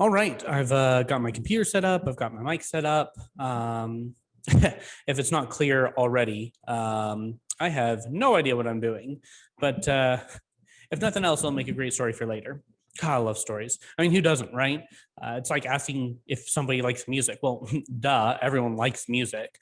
All right, I've got my computer set up. I've got my mic set up. If it's not clear already, I have no idea what I'm doing. But if nothing else, I'll make a great story for later. God, I love stories. I mean, who doesn't, right? It's like asking if somebody likes music. Well, duh, everyone likes music.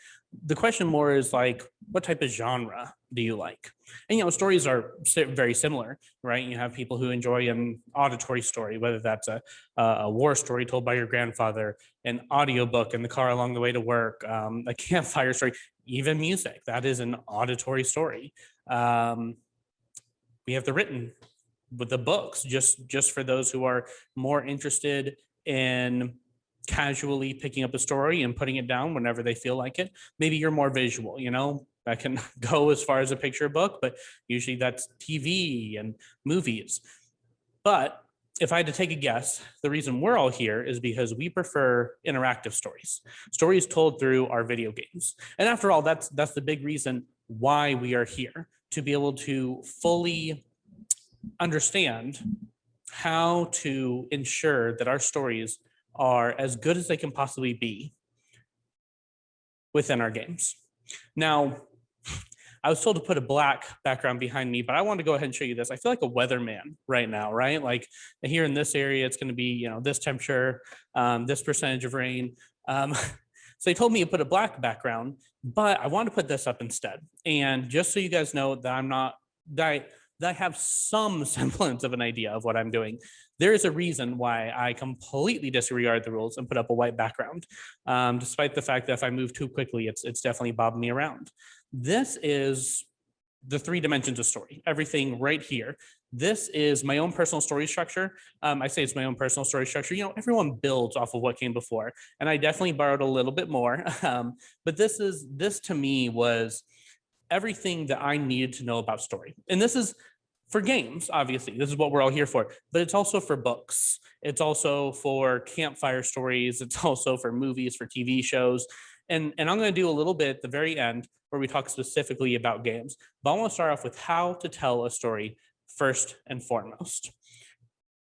The question more is like, what type of genre do you like? And, stories are very similar, right? You have people who enjoy an auditory story, whether that's a war story told by your grandfather, an audiobook in the car along the way to work, a campfire story, even music. That is an auditory story. We have the written with the books, just for those who are more interested in casually picking up a story and putting it down whenever they feel like it. Maybe you're more visual, I can go as far as a picture book, but usually that's TV and movies. But if I had to take a guess, the reason we're all here is because we prefer interactive stories told through our video games. And after all, that's the big reason why we are here, to be able to fully understand how to ensure that our stories are as good as they can possibly be within our games. Now, I was told to put a black background behind me, but I wanted to go ahead and show you this. I feel like a weatherman right now, right? Like here in this area, it's going to be, this temperature, this percentage of rain. So they told me to put a black background, but I wanted to put this up instead. And just so you guys know that I'm not, that I have some semblance of an idea of what I'm doing, there is a reason why I completely disregard the rules and put up a white background, despite the fact that if I move too quickly, it's definitely bobbing me around. This is the 3 dimensions of story, everything right here. This is my own personal story structure. I say it's my own personal story structure. Everyone builds off of what came before, and I definitely borrowed a little bit more. But this to me was everything that I needed to know about story. And this is for games, obviously. This is what we're all here for, but it's also for books. It's also for campfire stories. It's also for movies, for TV shows. And I'm going to do a little bit at the very end where we talk specifically about games. But I want to start off with how to tell a story first and foremost.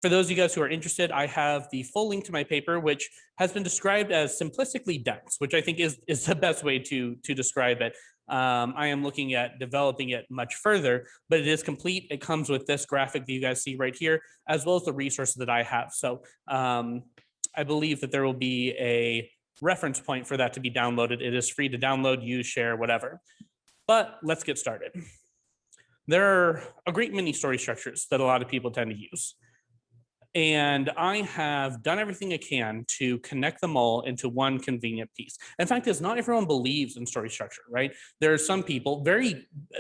For those of you guys who are interested, I have the full link to my paper, which has been described as simplistically dense, which I think is the best way to describe it. I am looking at developing it much further, but it is complete. It comes with this graphic that you guys see right here, as well as the resources that I have. So I believe that there will be a reference point for that to be downloaded. It is free to download, use, share, whatever. But let's get started. There are a great many story structures that a lot of people tend to use. And I have done everything I can to connect them all into one convenient piece. In fact, it's not everyone believes in story structure, right? There are some people,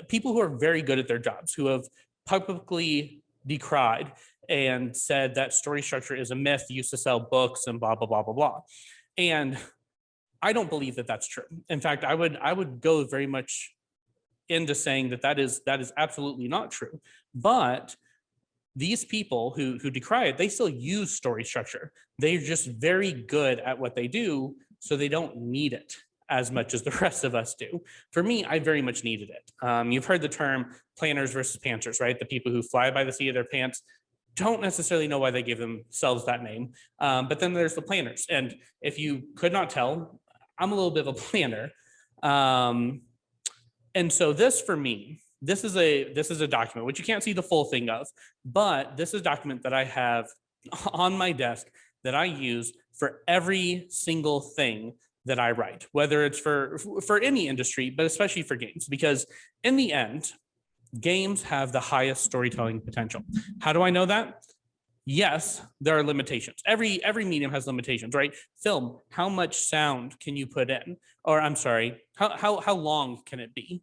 people who are very good at their jobs, who have publicly decried and said that story structure is a myth used to sell books and blah, blah, blah, blah, blah. And I don't believe that that's true. In fact, I would go very much into saying that is absolutely not true. But these people who decry it, they still use story structure. They're just very good at what they do, so they don't need it as much as the rest of us do. For me, I very much needed it. You've heard the term planners versus pantsers, right? The people who fly by the seat of their pants don't necessarily know why they give themselves that name. But then there's the planners. And if you could not tell, I'm a little bit of a planner. And so this for me, this is a document, which you can't see the full thing of, but this is a document that I have on my desk that I use for every single thing that I write, whether it's for any industry, but especially for games, because in the end, games have the highest storytelling potential. How do I know that? Yes, there are limitations. Every medium has limitations, right? Film, how much sound can you put in? Or I'm sorry, how long can it be?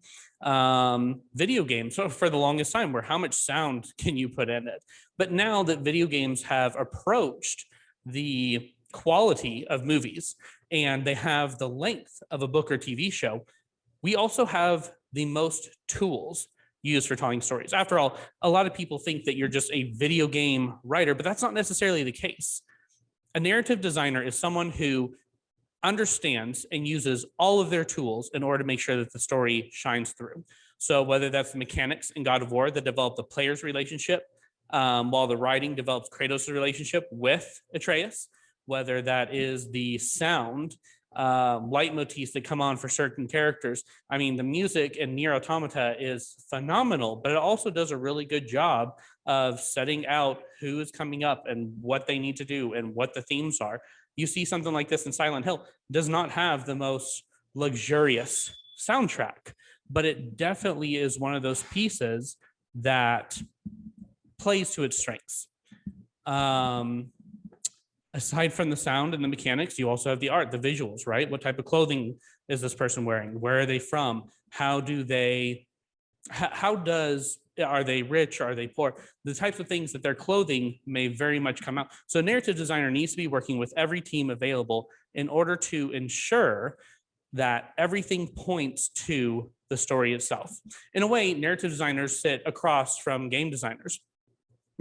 Video games, so for the longest time, where how much sound can you put in it? But now that video games have approached the quality of movies and they have the length of a book or TV show, we also have the most tools used for telling stories. After all, a lot of people think that you're just a video game writer, but that's not necessarily the case. A narrative designer is someone who understands and uses all of their tools in order to make sure that the story shines through. So whether that's the mechanics in God of War that develop the player's relationship, while the writing develops Kratos' relationship with Atreus, whether that is the sound, leitmotifs that come on for certain characters. I mean, the music in Nier Automata is phenomenal, but it also does a really good job of setting out who is coming up and what they need to do and what the themes are. You see something like this in Silent Hill, does not have the most luxurious soundtrack, but it definitely is one of those pieces that plays to its strengths. Aside from the sound and the mechanics, you also have the art, the visuals, right? What type of clothing is this person wearing? Where are they from? Are they rich? Are they poor? The types of things that their clothing may very much come out. So a narrative designer needs to be working with every team available in order to ensure that everything points to the story itself. In a way, narrative designers sit across from game designers.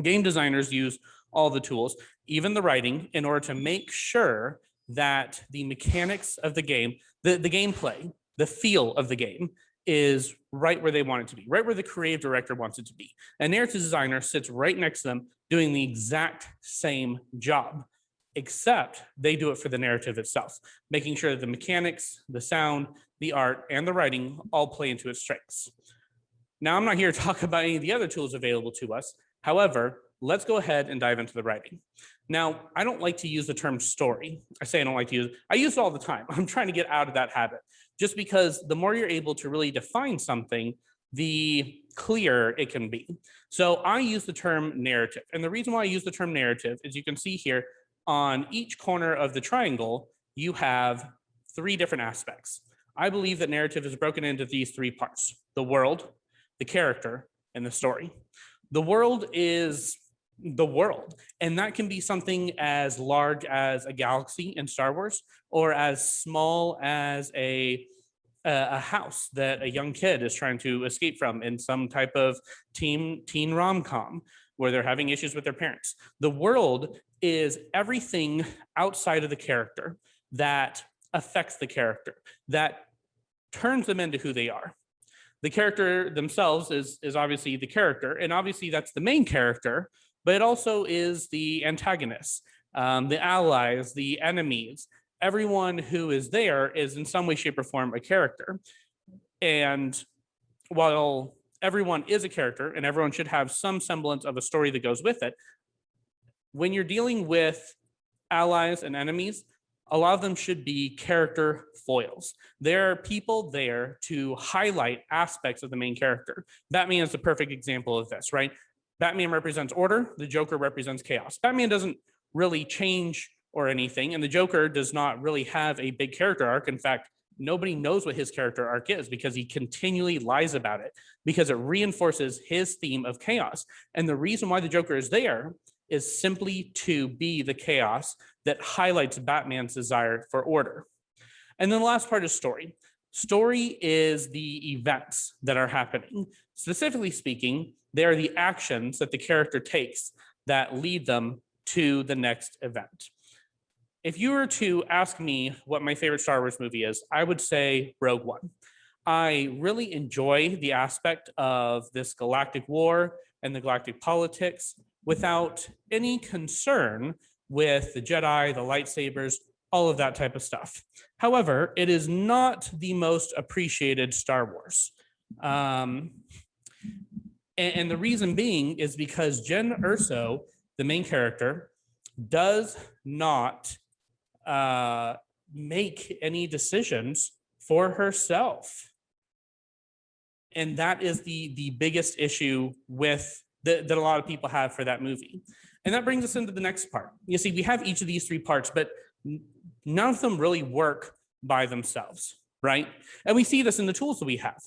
Game designers use all the tools, even the writing, in order to make sure that the mechanics of the game, the gameplay, the feel of the game is right where they want it to be, right where the creative director wants it to be. A narrative designer sits right next to them doing the exact same job, except they do it for the narrative itself, making sure that the mechanics, the sound, the art, and the writing all play into its strengths. Now, I'm not here to talk about any of the other tools available to us. However, let's go ahead and dive into the writing. Now, I don't like to use the term story. I say I don't like to use it. I use it all the time. I'm trying to get out of that habit, just because the more you're able to really define something, the clearer it can be. So I use the term narrative. And the reason why I use the term narrative is you can see here on each corner of the triangle, you have 3 different aspects. I believe that narrative is broken into these 3 parts: the world, the character, and the story. The world is the world, and that can be something as large as a galaxy in Star Wars, or as small as a house that a young kid is trying to escape from in some type of teen rom-com where they're having issues with their parents. The world is everything outside of the character that affects the character, that turns them into who they are. The character themselves is obviously the character, and obviously that's the main character, but it also is the antagonists, the allies, the enemies. Everyone who is there is in some way, shape, or form a character. And while everyone is a character and everyone should have some semblance of a story that goes with it, when you're dealing with allies and enemies, a lot of them should be character foils. There are people there to highlight aspects of the main character. Batman is the perfect example of this, right? Batman represents order, the Joker represents chaos. Batman doesn't really change or anything, and the Joker does not really have a big character arc. In fact, nobody knows what his character arc is because he continually lies about it, because it reinforces his theme of chaos. And the reason why the Joker is there is simply to be the chaos that highlights Batman's desire for order. And then the last part is story. Story is the events that are happening. Specifically speaking, they are the actions that the character takes that lead them to the next event. If you were to ask me what my favorite Star Wars movie is, I would say Rogue One. I really enjoy the aspect of this galactic war and the galactic politics without any concern with the Jedi, the lightsabers, all of that type of stuff. However, it is not the most appreciated Star Wars. And the reason being is because Jen Erso, the main character, does not make any decisions for herself. And that is the biggest issue with that a lot of people have for that movie. And that brings us into the next part. You see, we have each of these 3 parts, but none of them really work by themselves, right? And we see this in the tools that we have.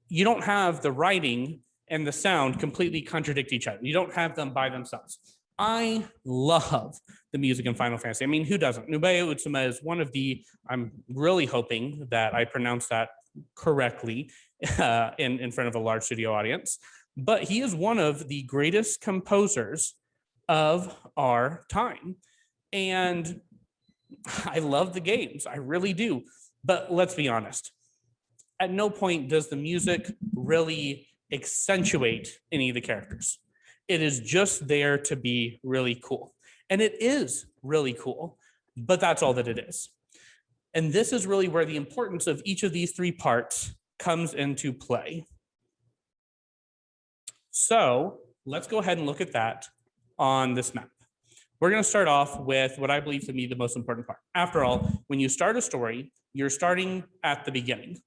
You don't have the writing and the sound completely contradict each other. You don't have them by themselves. I love the music in Final Fantasy. I mean, who doesn't? Nobuo Utsuma is one of the, I'm really hoping that I pronounced that correctly in front of a large studio audience, but he is one of the greatest composers of our time. And I love the games, I really do. But let's be honest, at no point does the music really accentuate any of the characters. It is just there to be really cool. And it is really cool. but that's all that it is. And this is really where the importance of each of these three parts comes into play. So let's go ahead and look at that on this map. We're going to start off with what I believe to be the most important part. After all, when you start a story, you're starting at the beginning.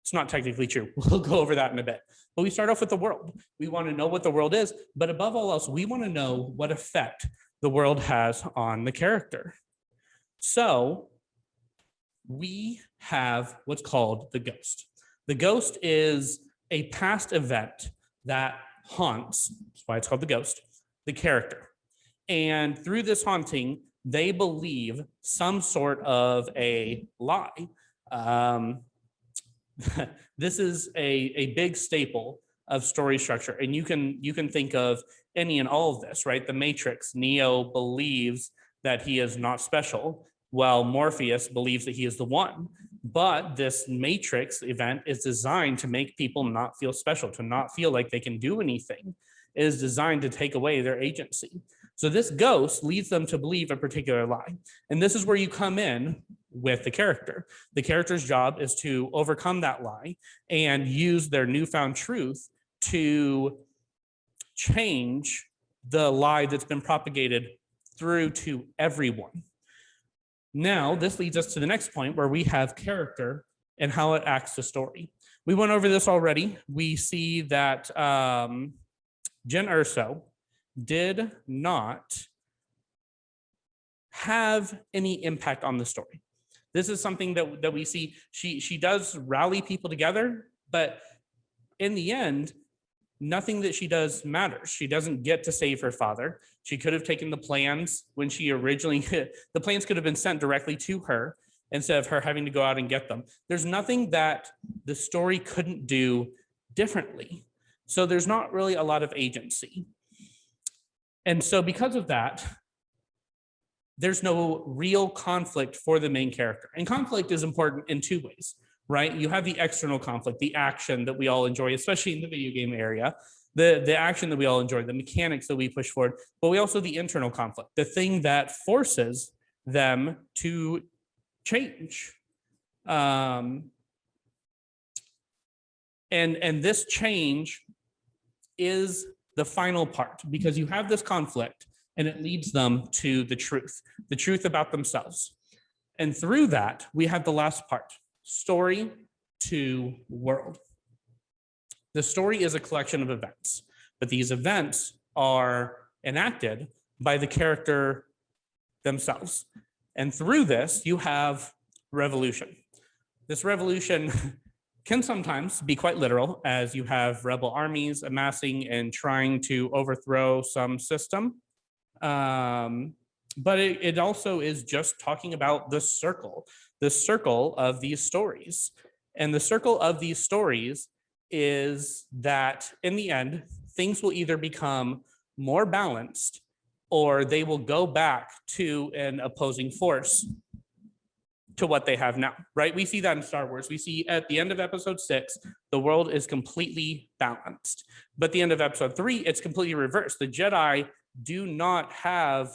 It's not technically true. We'll go over that in a bit. But we start off with the world. We want to know what the world is, but above all else, we want to know what effect the world has on the character. So we have what's called the ghost. The ghost is a past event that haunts, that's why it's called the ghost, the character. And through this haunting, they believe some sort of a lie. This is a big staple of story structure. And you can think of any and all of this, right? The Matrix, Neo believes that he is not special, while Morpheus believes that he is the one. But this Matrix event is designed to make people not feel special, to not feel like they can do anything. It is designed to take away their agency. So this ghost leads them to believe a particular lie. And this is where you come in with the character. The character's job is to overcome that lie and use their newfound truth to change the lie that's been propagated through to everyone. Now, this leads us to the next point where we have character and how it acts the story. We went over this already. We see that Jen Erso did not have any impact on the story. This is something that we see. She does rally people together, but in the end, nothing that she does matters. She doesn't get to save her father. She could have taken the plans when she originally, the plans could have been sent directly to her instead of her having to go out and get them. There's nothing that the story couldn't do differently. So there's not really a lot of agency. And so because of that, there's no real conflict for the main character. And conflict is important in two ways, right? You have the external conflict, the action that we all enjoy, especially in the video game area, the action that we all enjoy, the mechanics that we push forward, but we also the internal conflict, the thing that forces them to change. And this change is the final part, because you have this conflict and it leads them to the truth about themselves. And through that, we have the last part, story to world. The story is a collection of events, but these events are enacted by the character themselves. And through this, you have revolution. This revolution can sometimes be quite literal, as you have rebel armies amassing and trying to overthrow some system. But it also is just talking about the circle of these stories. And the circle of these stories is that in the end, things will either become more balanced or they will go back to an opposing force to what they have now, right? We see that in Star Wars. We see at the end of episode 6, the world is completely balanced. But at the end of episode 3, it's completely reversed. The Jedi do not have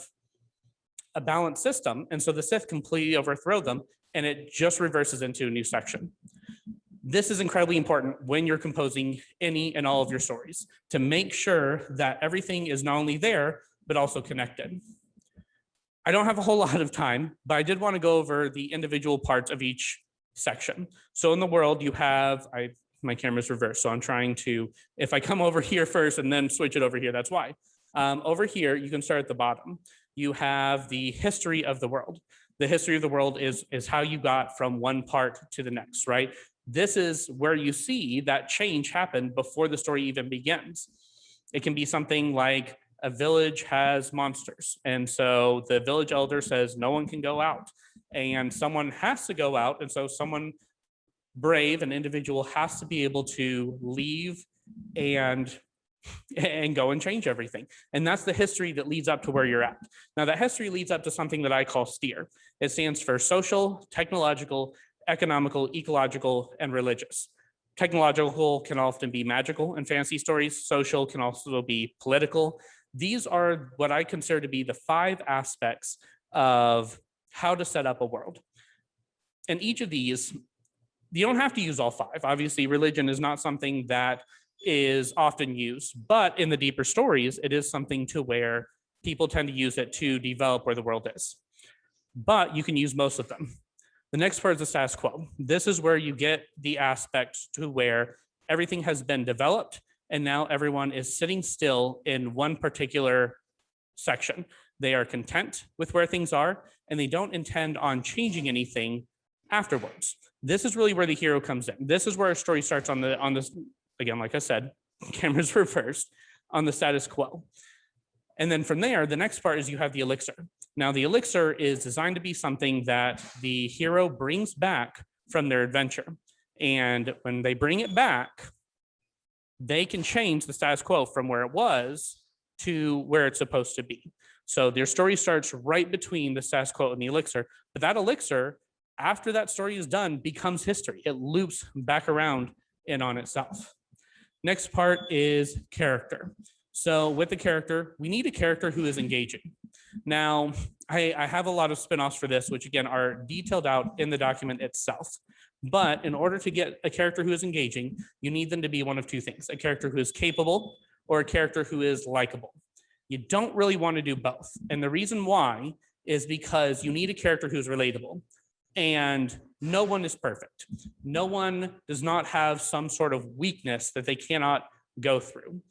a balanced system. And so the Sith completely overthrow them, and it just reverses into a new section. This is incredibly important when you're composing any and all of your stories, to make sure that everything is not only there, but also connected. I don't have a whole lot of time, but I did want to go over the individual parts of each section. So in the world, you have, my camera's reversed, so I'm trying to, if I come over here first and then switch it over here, that's why. Over here, you can start at the bottom. You have the history of the world. The history of the world is how you got from one part to the next, right? This is where you see that change happen before the story even begins. It can be something like a village has monsters, and so the village elder says no one can go out, and someone has to go out, and so someone brave, an individual, has to be able to leave and go and change everything. And that's the history that leads up to where you're at. Now, that history leads up to something that I call STEER. It stands for social, technological, economical, ecological, and religious. Technological can often be magical in fantasy stories. Social can also be political. These are what I consider to be the 5 aspects of how to set up a world. And each of these, you don't have to use all 5. Obviously, religion is not something that is often used, but in the deeper stories, it is something to where people tend to use it to develop where the world is. But you can use most of them. The next part is the status quo. This is where you get the aspects to where everything has been developed and now everyone is sitting still in one particular section. They are content with where things are and they don't intend on changing anything afterwards. This is really where the hero comes in. This is where our story starts on this, again, like I said, cameras reversed, on the status quo. And then from there, the next part is you have the elixir. Now, the elixir is designed to be something that the hero brings back from their adventure. And when they bring it back, they can change the status quo from where it was to where it's supposed to be. So their story starts right between the status quo and the elixir. But that elixir, after that story is done, becomes history. It loops back around and on itself. Next part is character. So with the character, we need a character who is engaging. Now, I have a lot of spinoffs for this, which again are detailed out in the document itself. But in order to get a character who is engaging, you need them to be one of 2 things: a character who is capable or a character who is likable. You don't really want to do both. And the reason why is because you need a character who's relatable. And no one is perfect. No one does not have some sort of weakness that they cannot go through.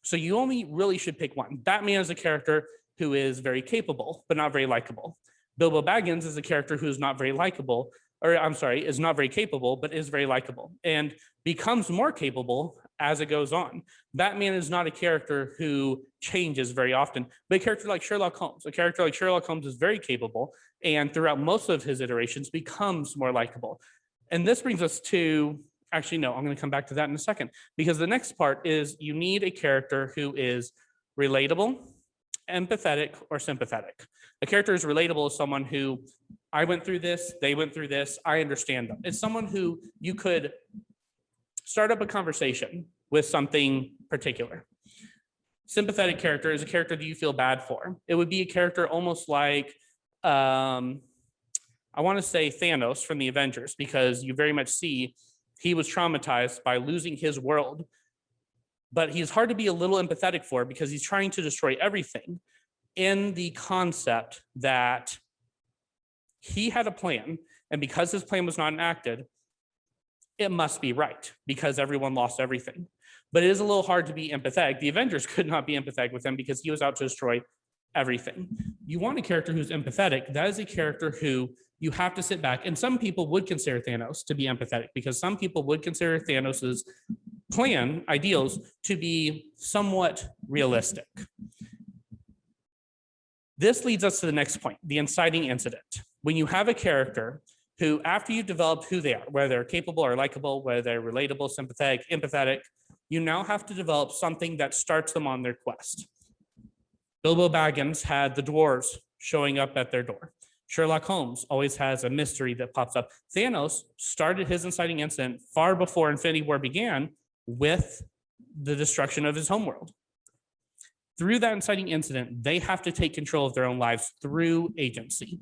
So you only really should pick one. Batman is a character who is very capable, but not very likable. Bilbo Baggins is a character who is not very likable, or I'm sorry, is not very capable, but is very likable and becomes more capable as it goes on. Batman is not a character who changes very often, but a character like Sherlock Holmes. A character like Sherlock Holmes is very capable and throughout most of his iterations becomes more likable. And this brings us to, actually, no, I'm going to come back to that in a second, because the next part is you need a character who is relatable, empathetic, or sympathetic. A character is relatable as someone who, I went through this, they went through this, I understand them. It's someone who you could start up a conversation with something particular. Sympathetic character is a character that you feel bad for. It would be a character almost like, I want to say Thanos from the Avengers, because you very much see he was traumatized by losing his world, but he's hard to be a little empathetic for because he's trying to destroy everything in the concept that he had a plan, and because his plan was not enacted, it must be right because everyone lost everything. But it is a little hard to be empathetic. The Avengers could not be empathetic with him because he was out to destroy everything. You want a character who's empathetic. That is a character who you have to sit back, and some people would consider Thanos to be empathetic because some people would consider Thanos's plan, ideals, to be somewhat realistic. This leads us to the next point, the inciting incident. When you have a character who, after you've developed who they are, whether they're capable or likable, whether they're relatable, sympathetic, empathetic, you now have to develop something that starts them on their quest. Bilbo Baggins had the dwarves showing up at their door. Sherlock Holmes always has a mystery that pops up. Thanos started his inciting incident far before Infinity War began with the destruction of his homeworld. Through that inciting incident, they have to take control of their own lives through agency.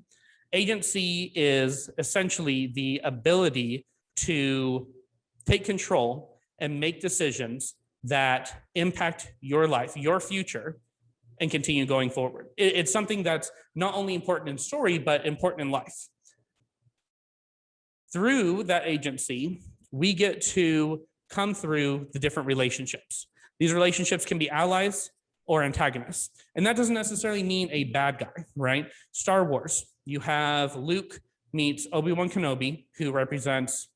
Agency is essentially the ability to take control and make decisions that impact your life, your future, and continue going forward. It's something that's not only important in story, but important in life. Through that agency, we get to come through the different relationships. These relationships can be allies or antagonists. And that doesn't necessarily mean a bad guy, right? Star Wars, you have Luke meets Obi-Wan Kenobi, who represents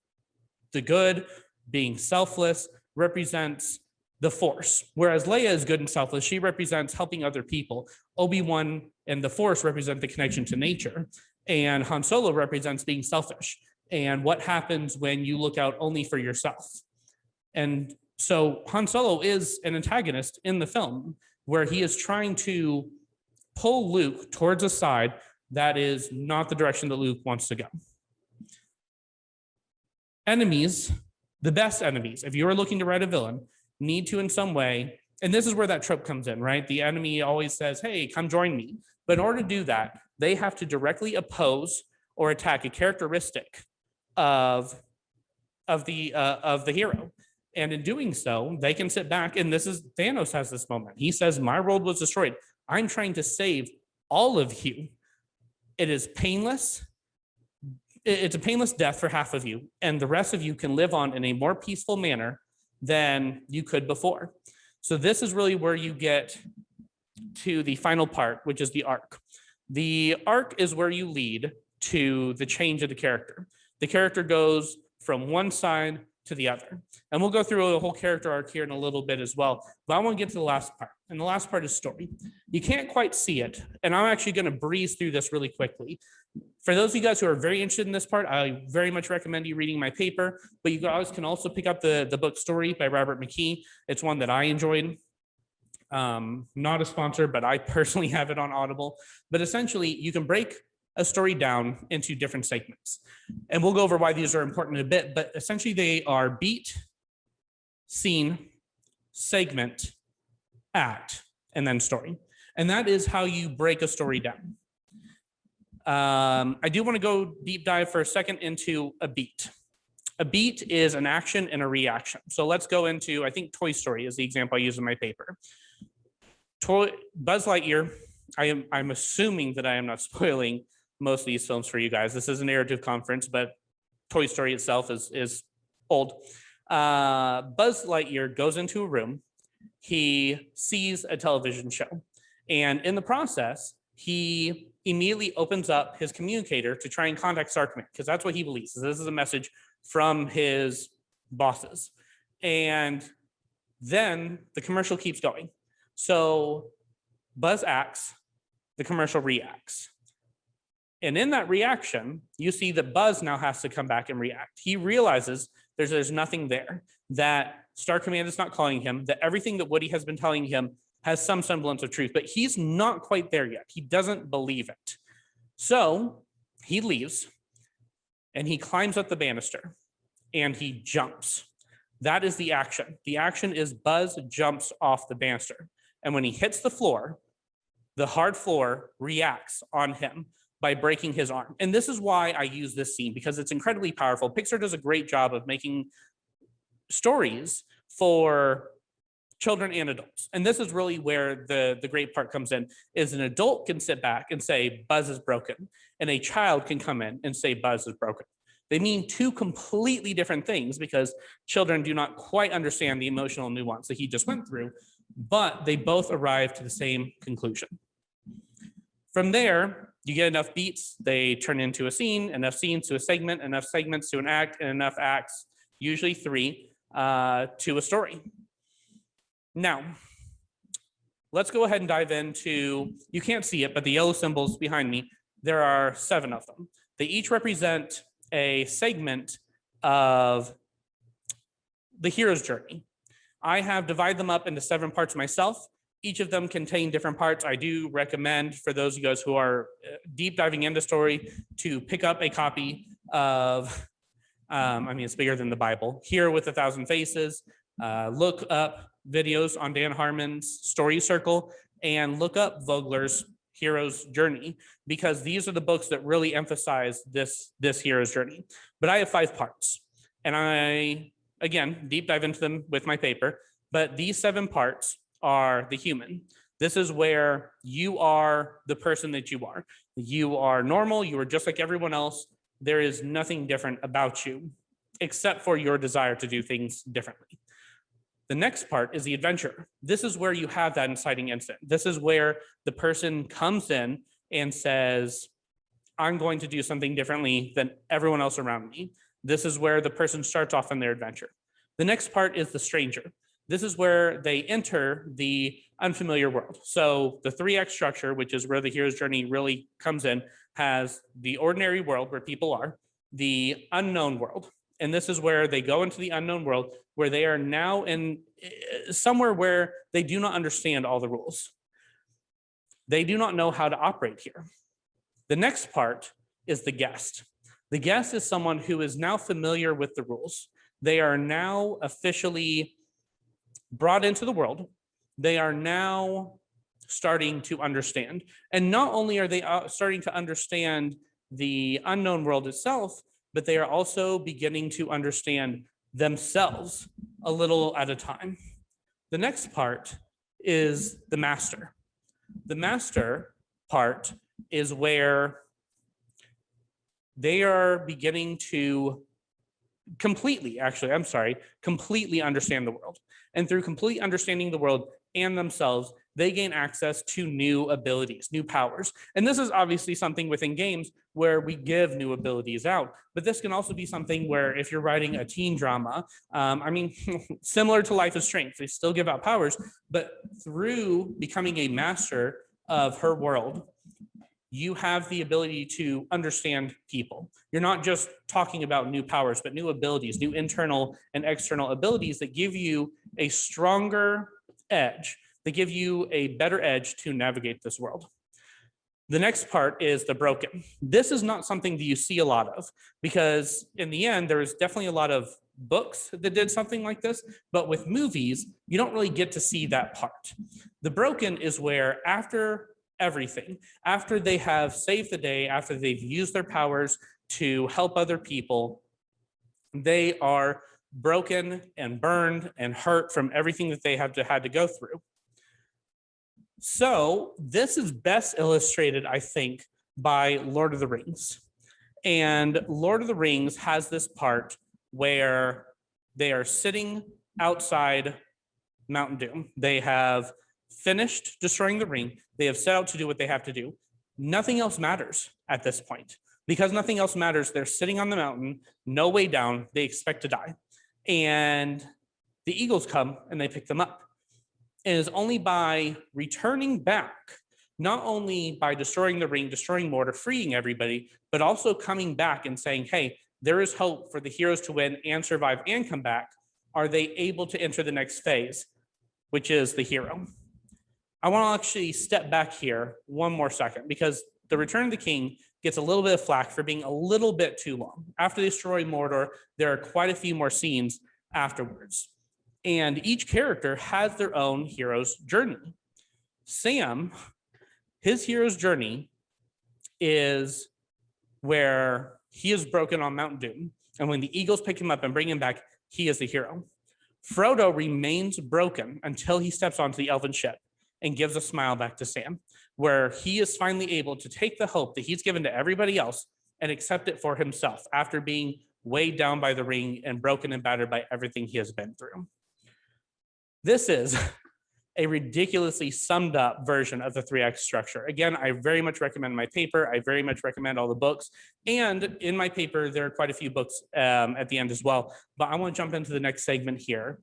the good, being selfless, represents the Force. Whereas Leia is good and selfless, she represents helping other people. Obi-Wan and the Force represent the connection to nature. And Han Solo represents being selfish and what happens when you look out only for yourself. And so Han Solo is an antagonist in the film where he is trying to pull Luke towards a side that is not the direction that Luke wants to go. Enemies, the best enemies, if you are looking to write a villain, need to in some way And this is where that trope comes in, right? The enemy always says, hey, come join me. But in order to do that, they have to directly oppose or attack a characteristic of the hero. And in doing so, they can sit back, and this is Thanos has this moment. He says, my world was destroyed. I'm trying to save all of you. It is painless. It's a painless death for half of you, and the rest of you can live on in a more peaceful manner than you could before. So this is really where you get to the final part, which is the arc. The arc is where you lead to the change of the character. The character goes from one side to the other. And we'll go through a whole character arc here in a little bit as well. But I want to get to the last part. And the last part is story. You can't quite see it. And I'm actually going to breeze through this really quickly. For those of you guys who are very interested in this part, I very much recommend you reading my paper. But you guys can also pick up the book Story by Robert McKee. It's one that I enjoyed. Not a sponsor, but I personally have it on Audible. But essentially, you can break a story down into different segments. And we'll go over why these are important in a bit, but essentially they are beat, scene, segment, act, and then story. And that is how you break a story down. I do want to go deep dive for a second into a beat. A beat is an action and a reaction. So let's go into, I think Toy Story is the example I use in my paper. Buzz Lightyear, I'm assuming that I am not spoiling most of these films for you guys. This is a narrative conference, but Toy Story itself is old. Buzz Lightyear goes into a room. He sees a television show. And in the process, he immediately opens up his communicator to try and contact Star Command, because that's what he believes. This is a message from his bosses. And then the commercial keeps going. So Buzz acts, the commercial reacts. And in that reaction, you see that Buzz now has to come back and react. He realizes there's nothing there, that Star Command is not calling him, that everything that Woody has been telling him has some semblance of truth, but he's not quite there yet. He doesn't believe it. So he leaves and he climbs up the banister and he jumps. That is the action. The action is Buzz jumps off the banister. And when he hits the floor, the hard floor reacts on him by breaking his arm. And this is why I use this scene, because it's incredibly powerful. Pixar does a great job of making stories for children and adults. And this is really where the great part comes in, is an adult can sit back and say, Buzz is broken. And a child can come in and say, Buzz is broken. They mean two completely different things, because children do not quite understand the emotional nuance that he just went through, but they both arrive to the same conclusion. From there, you get enough beats, they turn into a scene, enough scenes to a segment, enough segments to an act, and enough acts, usually 3, to a story. Now, let's go ahead and dive into, you can't see it, but the yellow symbols behind me, there are 7 of them. They each represent a segment of the hero's journey. I have divided them up into 7 parts myself. Each of them contain different parts. I do recommend for those of you guys who are deep diving into story to pick up a copy of, it's bigger than the Bible, Hero with 1,000 Faces. Look up videos on Dan Harmon's Story Circle and look up Vogler's Hero's Journey, because these are the books that really emphasize this hero's journey. But I have 5 parts, and I, again, deep dive into them with my paper, but these 7 parts are the human. This is where you are the person that you are. You are normal, you are just like everyone else. There is nothing different about you, except for your desire to do things differently. The next part is the adventure. This is where you have that inciting incident. This is where the person comes in and says, I'm going to do something differently than everyone else around me. This is where the person starts off on their adventure. The next part is the stranger. This is where they enter the unfamiliar world. So the 3X structure, which is where the hero's journey really comes in, has the ordinary world where people are, the unknown world. And this is where they go into the unknown world, where they are now in somewhere where they do not understand all the rules. They do not know how to operate here. The next part is the guest. The guest is someone who is now familiar with the rules. They are now officially brought into the world, they are now starting to understand. And not only are they starting to understand the unknown world itself, but they are also beginning to understand themselves a little at a time. The next part is the master. The master part is where they are beginning to completely understand the world. And through complete understanding the world and themselves, they gain access to new abilities, new powers. And this is obviously something within games where we give new abilities out. But this can also be something where if you're writing a teen drama, similar to Life is Strange, they still give out powers, but through becoming a master of her world, you have the ability to understand people. You're not just talking about new powers, but new abilities, new internal and external abilities that give you a stronger edge, that give you a better edge to navigate this world. The next part is the broken. This is not something that you see a lot of, because in the end, there is definitely a lot of books that did something like this, but with movies, you don't really get to see that part. The broken is where after everything, after they have saved the day, after they've used their powers to help other people, they are broken and burned and hurt from everything that they had to go through. So this is best illustrated, I think, by Lord of the Rings. And Lord of the Rings has this part where they are sitting outside Mount Doom. They have finished destroying the ring. They have set out to do what they have to do. Nothing else matters at this point. Because nothing else matters, they're sitting on the mountain, no way down, they expect to die. And the eagles come and they pick them up. It is only by returning back, not only by destroying the ring, destroying Mordor, freeing everybody, but also coming back and saying, hey, there is hope for the heroes to win and survive and come back, are they able to enter the next phase, which is the hero. I want to actually step back here one more second, because the Return of the King gets a little bit of flack for being a little bit too long. After they destroy Mordor, there are quite a few more scenes afterwards. And each character has their own hero's journey. Sam, his hero's journey is where he is broken on Mount Doom. And when the eagles pick him up and bring him back, he is the hero. Frodo remains broken until he steps onto the elven ship and gives a smile back to Sam, where he is finally able to take the hope that he's given to everybody else and accept it for himself after being weighed down by the ring and broken and battered by everything he has been through. This is a ridiculously summed up version of the 3X structure. Again, I very much recommend my paper. I very much recommend all the books. And in my paper, there are quite a few books at the end as well. But I want to jump into the next segment here.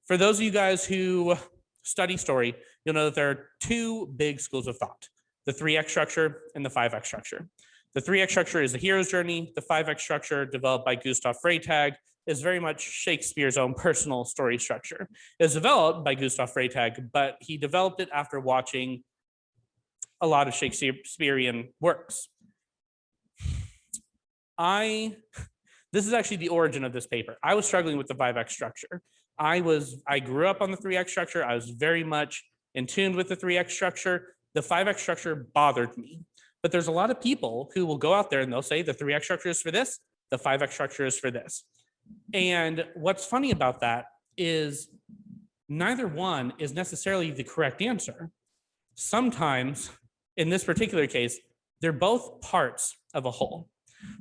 For those of you guys who study story, you'll know that there are two big schools of thought, the 3X structure and the 5X structure. The 3X structure is the hero's journey. The 5X structure, developed by Gustav Freytag, is very much Shakespeare's own personal story structure. It was developed by Gustav Freytag, but he developed it after watching a lot of Shakespearean works. This is actually the origin of this paper. I was struggling with the 5X structure. I grew up on the 3X structure. I was very much in tune with the 3X structure. The 5X structure bothered me. But there's a lot of people who will go out there and they'll say the 3X structure is for this, the 5X structure is for this. And what's funny about that is neither one is necessarily the correct answer. Sometimes, in this particular case, they're both parts of a whole.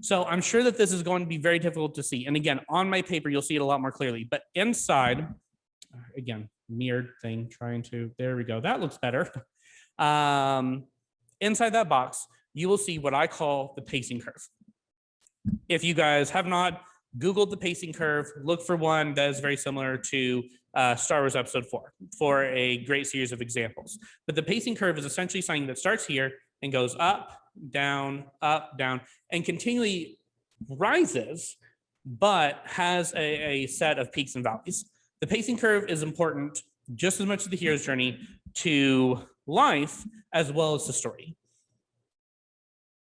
So I'm sure that this is going to be very difficult to see. And again, on my paper, you'll see it a lot more clearly. But inside, again, mirrored thing, there we go. That looks better. Inside that box, you will see what I call the pacing curve. If you guys have not Googled the pacing curve, look for one that is very similar to Star Wars Episode 4 for a great series of examples. But the pacing curve is essentially something that starts here and goes up, down, and continually rises, but has a set of peaks and valleys. The pacing curve is important just as much as the hero's journey to life as well as the story.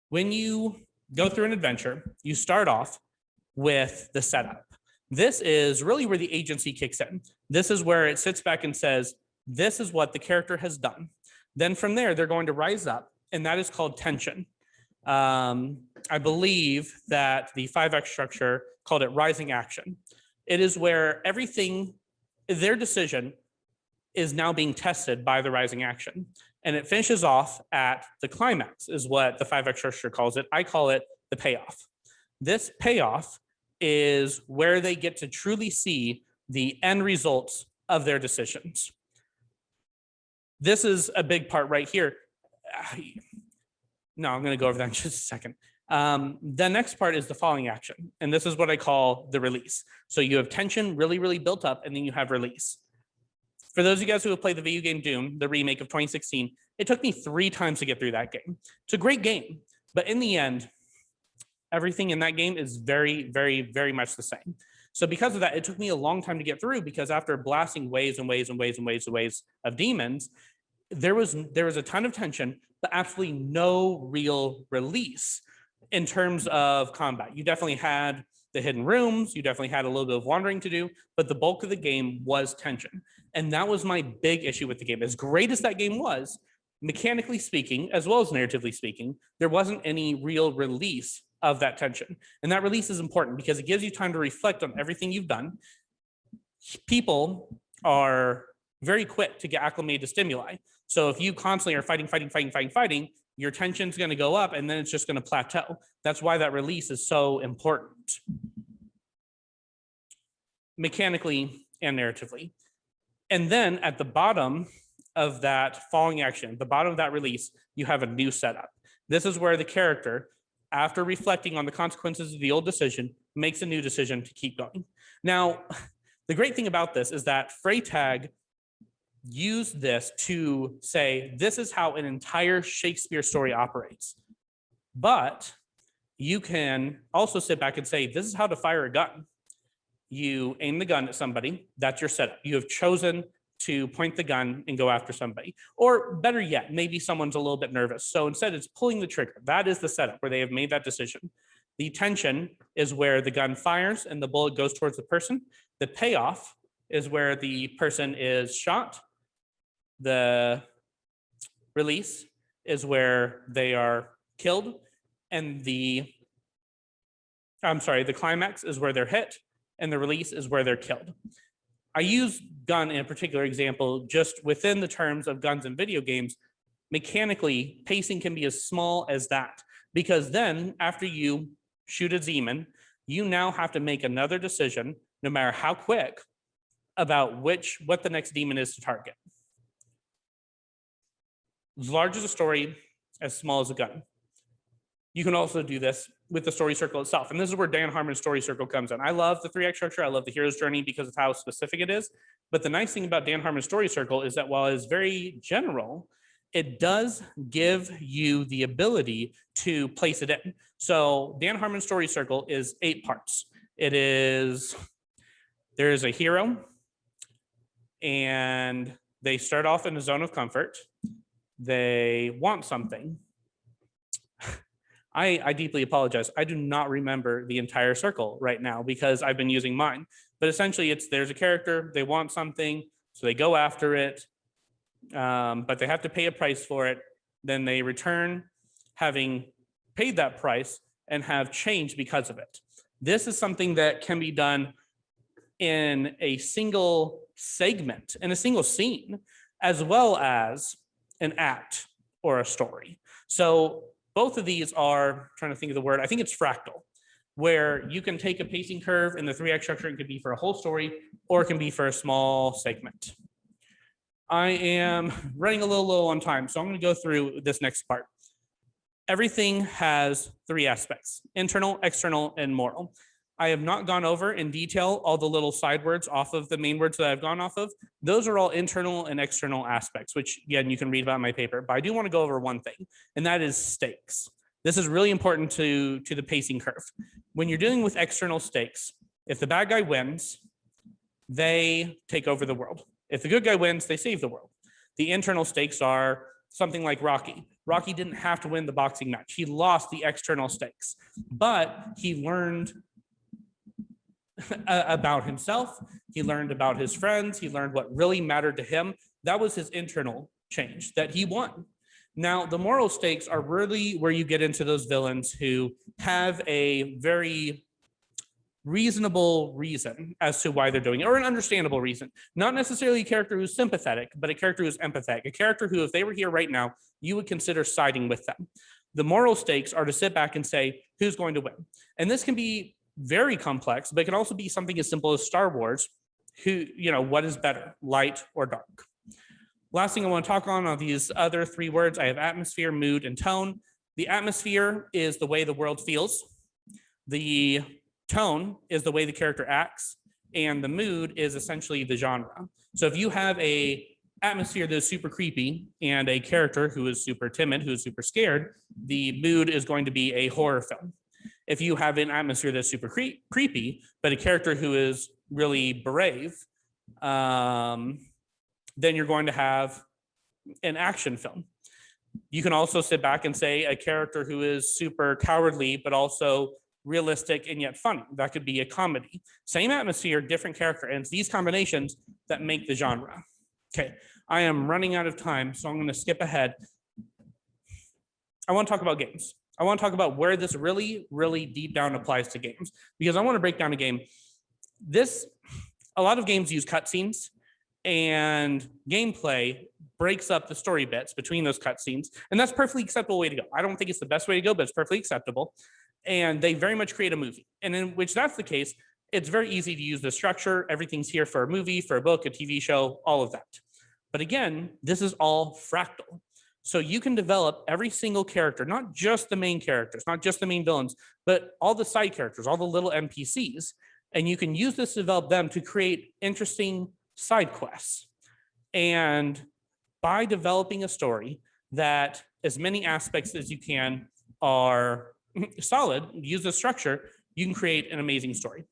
When you go through an adventure, you start off with the setup. This is really where the agency kicks in. This is where it sits back and says, this is what the character has done. Then from there, they're going to rise up, and that is called tension. I believe that the 5X structure called it rising action. It is where everything, their decision is now being tested by the rising action. And it finishes off at the climax is what the 5X structure calls it. I call it the payoff. This payoff is where they get to truly see the end results of their decisions. This is a big part right here. No, I'm going to go over that in just a second. The next part is the falling action. And this is what I call the release. So you have tension really, really built up, and then you have release. For those of you guys who have played the video game Doom, the remake of 2016, it took me 3 times to get through that game. It's a great game, but in the end, everything in that game is very, very, very much the same. So because of that, it took me a long time to get through, because after blasting waves and waves and waves and waves and waves of demons, there was a ton of tension, but absolutely no real release in terms of combat. You definitely had the hidden rooms, you definitely had a little bit of wandering to do, but the bulk of the game was tension. And that was my big issue with the game. As great as that game was, mechanically speaking, as well as narratively speaking, there wasn't any real release of that tension. And that release is important because it gives you time to reflect on everything you've done. People are very quick to get acclimated to stimuli. So if you constantly are fighting, your tension's going to go up, and then it's just going to plateau. That's why that release is so important, mechanically and narratively. And then at the bottom of that falling action, the bottom of that release, you have a new setup. This is where the character, after reflecting on the consequences of the old decision, makes a new decision to keep going. Now, the great thing about this is that Freytag used this to say, this is how an entire Shakespeare story operates. But you can also sit back and say, this is how to fire a gun. You aim the gun at somebody, that's your setup. You have chosen to point the gun and go after somebody. Or better yet, maybe someone's a little bit nervous. So instead it's pulling the trigger. That is the setup where they have made that decision. The tension is where the gun fires and the bullet goes towards the person. The payoff is where the person is shot. The release is where they are killed. And the climax is where they're hit. And the release is where they're killed. I use gun in a particular example just within the terms of guns in video games. Mechanically, pacing can be as small as that, because then after you shoot a demon, you now have to make another decision, no matter how quick, about what the next demon is to target. As large as a story, as small as a gun. You can also do this with the story circle itself. And this is where Dan Harmon's story circle comes in. I love the 3X structure. I love the hero's journey because of how specific it is. But the nice thing about Dan Harmon's story circle is that while it's very general, it does give you the ability to place it in. So Dan Harmon's story circle is 8 parts. There is a hero, and they start off in a zone of comfort. They want something. I deeply apologize. I do not remember the entire circle right now because I've been using mine. But essentially, there's a character, they want something, so they go after it, but they have to pay a price for it. Then they return having paid that price and have changed because of it. This is something that can be done in a single segment, in a single scene, as well as an act or a story. So both of these are, trying to think of the word, I think it's fractal, where you can take a pacing curve in the 3X structure. It could be for a whole story, or it can be for a small segment. I am running a little low on time, so I'm going to go through this next part. Everything has 3 aspects: internal, external, and moral. I have not gone over in detail all the little side words off of the main words that I've gone off of. Those are all internal and external aspects, which again, you can read about in my paper, but I do want to go over one thing, and that is stakes. This is really important to the pacing curve. When you're dealing with external stakes, if the bad guy wins, they take over the world. If the good guy wins, they save the world. The internal stakes are something like Rocky. Rocky didn't have to win the boxing match. He lost the external stakes, but he learned about himself. He learned about his friends. He learned what really mattered to him. That was his internal change that he won. Now, the moral stakes are really where you get into those villains who have a very reasonable reason as to why they're doing it, or an understandable reason. Not necessarily a character who's sympathetic, but a character who's empathetic, a character who, if they were here right now, you would consider siding with them. The moral stakes are to sit back and say, who's going to win? And this can be very complex, but it can also be something as simple as Star Wars. What is better, light or dark? Last thing I want to talk on are these other three words. I have atmosphere, mood, and tone. The atmosphere is the way the world feels. The tone is the way the character acts. And the mood is essentially the genre. So if you have a atmosphere that's super creepy and a character who is super timid, who is super scared, the mood is going to be a horror film. If you have an atmosphere that's super creepy, but a character who is really brave, then you're going to have an action film. You can also sit back and say a character who is super cowardly, but also realistic and yet funny. That could be a comedy. Same atmosphere, different character. And it's these combinations that make the genre. Okay, I am running out of time, so I'm going to skip ahead. I want to talk about games. I want to talk about where this really, really deep down applies to games, because I want to break down a game. A lot of games use cutscenes, and gameplay breaks up the story bits between those cutscenes, and that's perfectly acceptable way to go. I don't think it's the best way to go, but it's perfectly acceptable. And they very much create a movie. And in which that's the case, it's very easy to use the structure. Everything's here for a movie, for a book, a TV show, all of that. But again, this is all fractal. So you can develop every single character, not just the main characters, not just the main villains, but all the side characters, all the little NPCs. And you can use this to develop them to create interesting side quests. And by developing a story that as many aspects as you can are solid, use the structure, you can create an amazing story.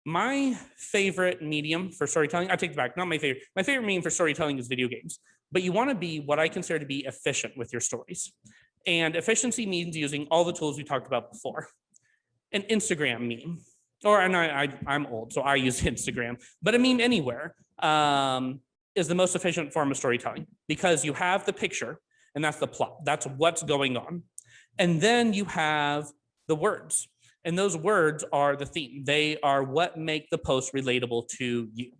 My favorite medium for storytelling, I take it back, not my favorite. My favorite medium for storytelling is video games. But you want to be what I consider to be efficient with your stories. And efficiency means using all the tools we talked about before. An Instagram meme, or and I'm old, so I use Instagram, but a meme anywhere is the most efficient form of storytelling, because you have the picture, and that's the plot. That's what's going on. And then you have the words. And those words are the theme. They are what make the post relatable to you.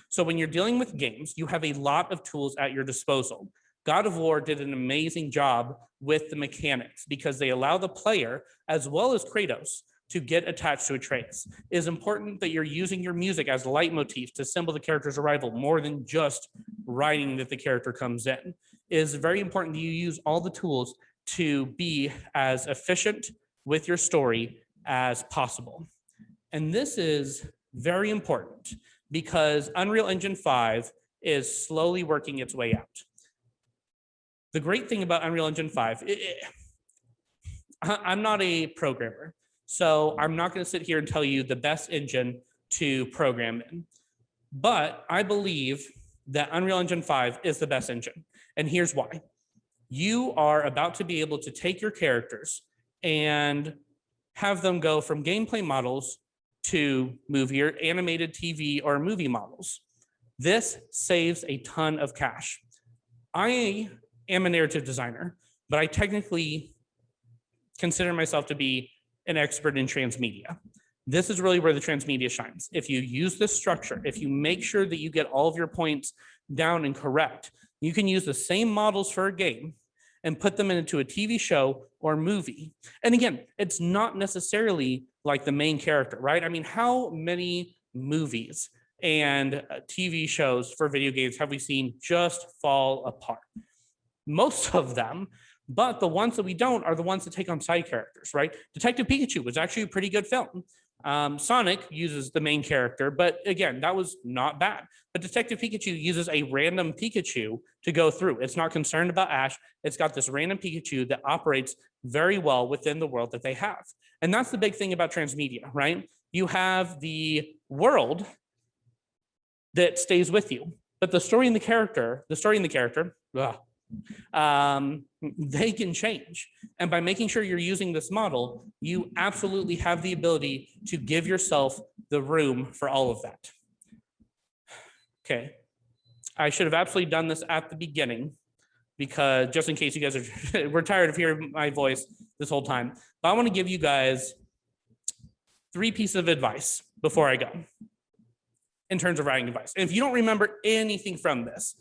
So when you're dealing with games, you have a lot of tools at your disposal. God of War did an amazing job with the mechanics, because they allow the player, as well as Kratos, to get attached to Atreus. It is important that you're using your music as leitmotifs to symbol the character's arrival, more than just writing that the character comes in. It is very important that you use all the tools to be as efficient with your story as possible. And this is very important, because Unreal Engine 5 is slowly working its way out. The great thing about Unreal Engine 5, I'm not a programmer, so I'm not going to sit here and tell you the best engine to program in. But I believe that Unreal Engine 5 is the best engine. And here's why. You are about to be able to take your characters and have them go from gameplay models to movie or animated TV or movie models. This saves a ton of cash. I am a narrative designer, but I technically consider myself to be an expert in transmedia. This is really where the transmedia shines. If you use this structure, if you make sure that you get all of your points down and correct, you can use the same models for a game and put them into a TV show or movie. And again, it's not necessarily like the main character, right? I mean, how many movies and TV shows for video games have we seen just fall apart? Most of them, but the ones that we don't are the ones that take on side characters, right? Detective Pikachu was actually a pretty good film. Sonic uses the main character, but again, that was not bad. But Detective Pikachu uses a random Pikachu to go through. It's not concerned about Ash. It's got this random Pikachu that operates very well within the world that they have. And that's the big thing about transmedia, right? You have the world that stays with you, but the story in the character, They can change. And by making sure you're using this model, you absolutely have the ability to give yourself the room for all of that. Okay. I should have absolutely done this at the beginning, because just in case you guys are we're tired of hearing my voice this whole time. But I want to give you guys 3 pieces of advice before I go in terms of writing advice. And if you don't remember anything from this,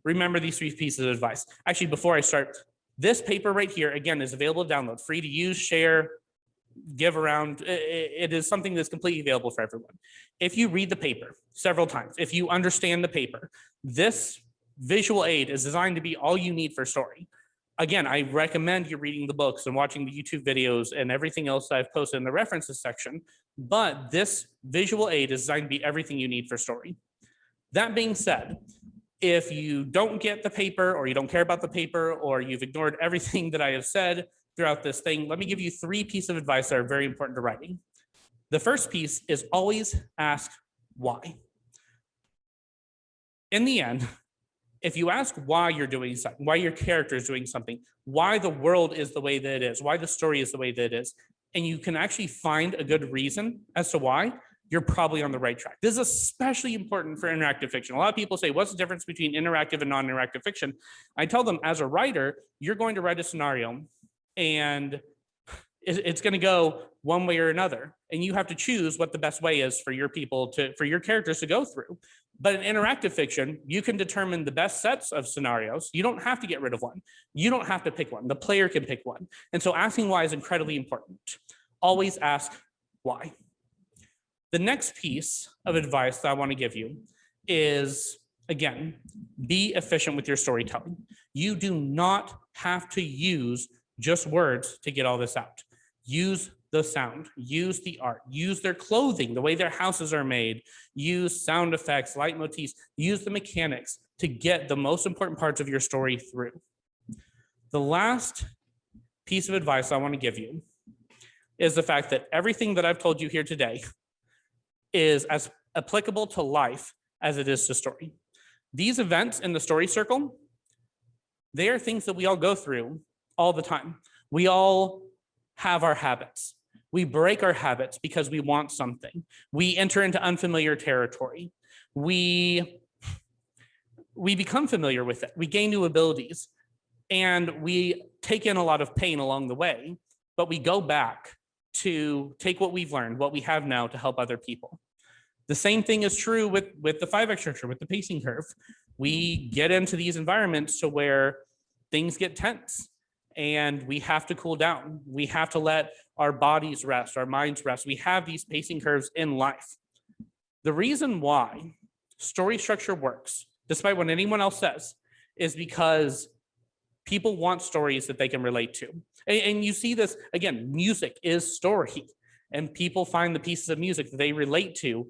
remember these 3 pieces of advice. Actually, before I start, this paper right here, again, is available to download, free to use, share, give around. It is something that's completely available for everyone. If you read the paper several times, if you understand the paper, this visual aid is designed to be all you need for a story. Again, I recommend you reading the books and watching the YouTube videos and everything else that I've posted in the references section, but this visual aid is designed to be everything you need for story. That being said, if you don't get the paper, or you don't care about the paper, or you've ignored everything that I have said throughout this thing, let me give you 3 pieces of advice that are very important to writing. The first piece is always ask why. In the end, if you ask why you're doing something, why your character is doing something, why the world is the way that it is, why the story is the way that it is, and you can actually find a good reason as to why, you're probably on the right track. This is especially important for interactive fiction. A lot of people say, what's the difference between interactive and non-interactive fiction? I tell them, as a writer, you're going to write a scenario and it's going to go one way or another. And you have to choose what the best way is for your characters to go through. But in interactive fiction, you can determine the best sets of scenarios. You don't have to get rid of one. You don't have to pick one. The player can pick one. And so asking why is incredibly important. Always ask why. The next piece of advice that I want to give you is, again, be efficient with your storytelling. You do not have to use just words to get all this out. Use the sound, use the art, use their clothing, the way their houses are made, use sound effects, leitmotifs, use the mechanics to get the most important parts of your story through. The last piece of advice I want to give you is the fact that everything that I've told you here today is as applicable to life as it is to story. These events in the story circle, they are things that we all go through all the time. We all have our habits. We break our habits because we want something. We enter into unfamiliar territory. We become familiar with it. We gain new abilities, and we take in a lot of pain along the way, but we go back to take what we've learned, what we have now, to help other people. The same thing is true with the 5X structure, with the pacing curve. We get into these environments to where things get tense and we have to cool down. We have to let our bodies rest, our minds rest. We have these pacing curves in life. The reason why story structure works, despite what anyone else says, is because people want stories that they can relate to. And you see this, again, music is story, and people find the pieces of music that they relate to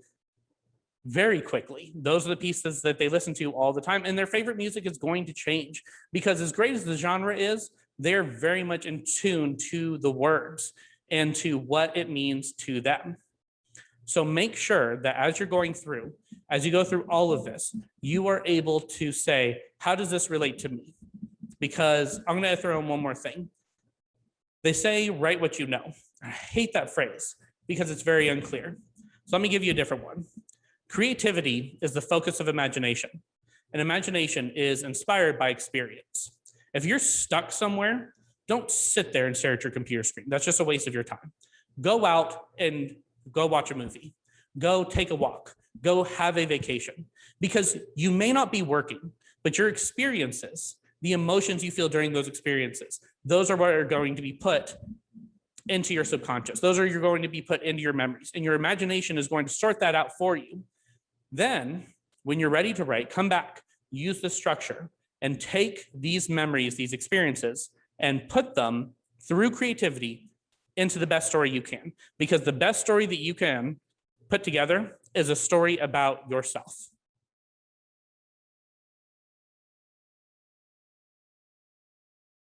very quickly. Those are the pieces that they listen to all the time, and their favorite music is going to change, because as great as the genre is, they're very much in tune to the words and to what it means to them. So make sure that as you go through all of this, you are able to say, how does this relate to me? Because I'm going to throw in one more thing. They say, write what you know. I hate that phrase because it's very unclear. So let me give you a different one. Creativity is the focus of imagination, and imagination is inspired by experience. If you're stuck somewhere, don't sit there and stare at your computer screen. That's just a waste of your time. Go out and go watch a movie. Go take a walk. Go have a vacation. Because you may not be working, but your experiences, the emotions you feel during those experiences, those are what are going to be put into your subconscious. Those are going to be put into your memories, and your imagination is going to sort that out for you. Then, when you're ready to write, come back, use the structure, and take these memories, these experiences, and put them through creativity into the best story you can. Because the best story that you can put together is a story about yourself.